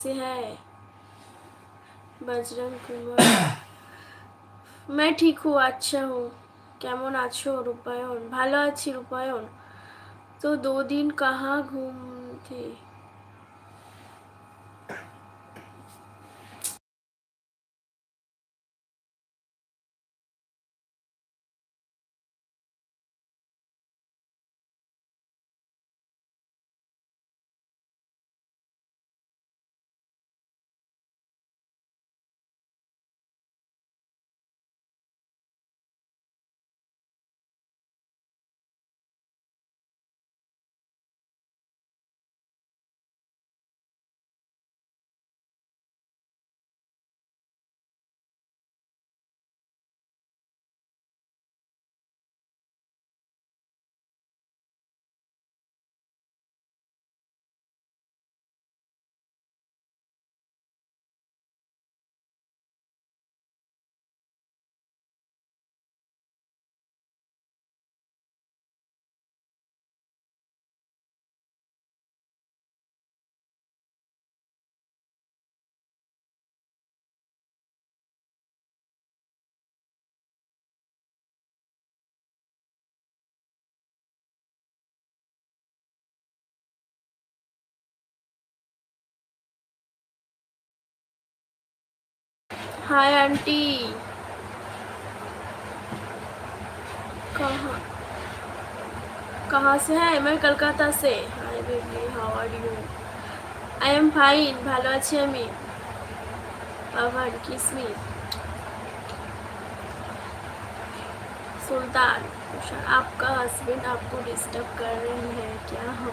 से है बजरंग कुमार। मैं ठीक हूँ, अच्छा हूँ। কেমন আছো রূপায়ণ? ভালো আছি রূপায়ণ। তো 2 दिन कहाँ घूम थे? Hi aunty. कहाँ कहाँ से है? मैं कलकत्ता से। Hi baby, how are you? I am fine, ভালো আছি আমি। পাভান কিসমি सुल्तान। आपका हस्बैंड आपको डिस्टर्ब कर रही है क्या? हो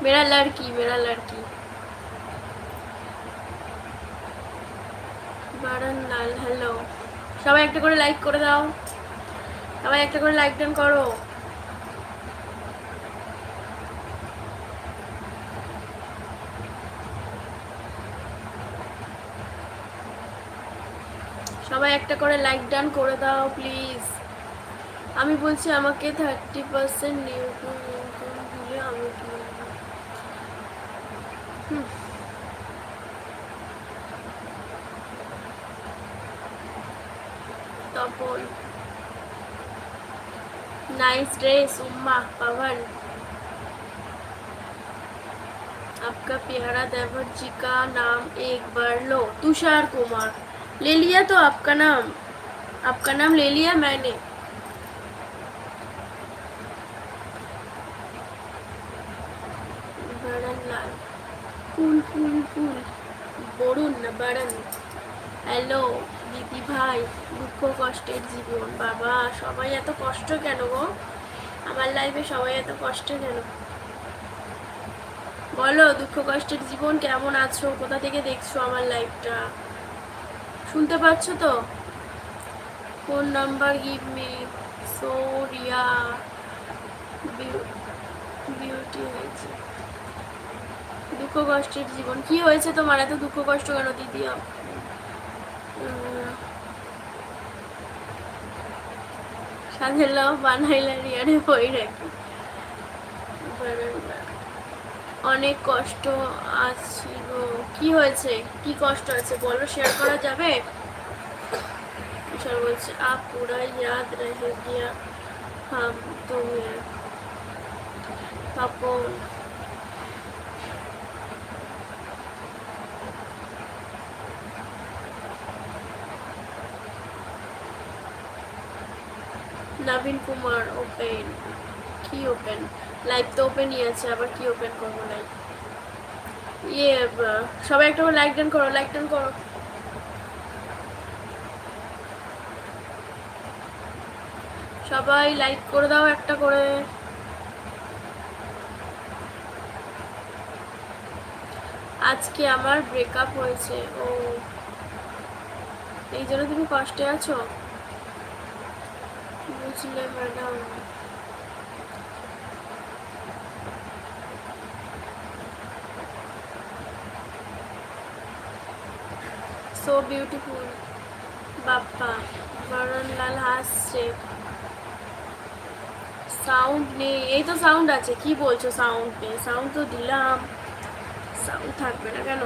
मेरा लड़की, मेरा लड़की বারান লাল। হ্যালো, সবাই একটা করে লাইক করে দাও, সবাই একটা করে লাইক ডান করো। সবাই একটা করে লাইক ডান করে দাও প্লিজ। আমি বলছি আমাকে 30% নিউটন দিলে আমি তপন। नाइस ड्रेस उम्मा पवन। आपका प्यारा देवर जी का नाम एक बार लो। तुषार कुमार। ले लिया तो आपका नाम, आपका नाम ले लिया मैंने। बड़न लाल। कुल कुल कुल বরুণ না বাড়ান। হ্যালো দিদি ভাই। দুঃখ কষ্টের জীবন। বাবা সবাই এত কষ্ট কেন গো? আমার লাইফে সবাই এত কষ্ট কেন? বলো, দুঃখ কষ্টের জীবন কেমন আছো? কোথা থেকে দেখছো আমার লাইফটা? শুনতে পাচ্ছ তো? Phone number give me. Soria beauty হয়েছে। দুঃখ কষ্টের জীবন কি হয়েছে তোমার? এত দুঃখ কষ্ট কেন দিদি? সাধেলাও বানাইলা রিয়ারে বই রাখি। অনেক কষ্ট আছি গো। কি হয়েছে? কি কষ্ট আছে বলো, শেয়ার করা যাবে? विशाल बोलছে आप पूरा याद रह गया हम तुम्हें। তপন। নবীন কুমার ওপেন। কি ওপেন? লাইভ তো ওপেনই আছে, আবার কি ওপেন করবো লাইভ? ইয়ে সবাই একটা করে লাইক ডান করো, লাইক ডান করো। সবাই লাইক করে দাও একটা করে। আজকে আমার ব্রেকআপ হয়েছে। ও, এই জন্য তুমি কষ্টে আছো? বুঝলে madam. So beautiful. Bappa Baranlal হাসছে। সাউন্ড নেই। এই তো সাউন্ড আছে, কি বলছো সাউন্ড নেই? সাউন্ড তো দিলাম, সাউন্ড থাকবে না কেন?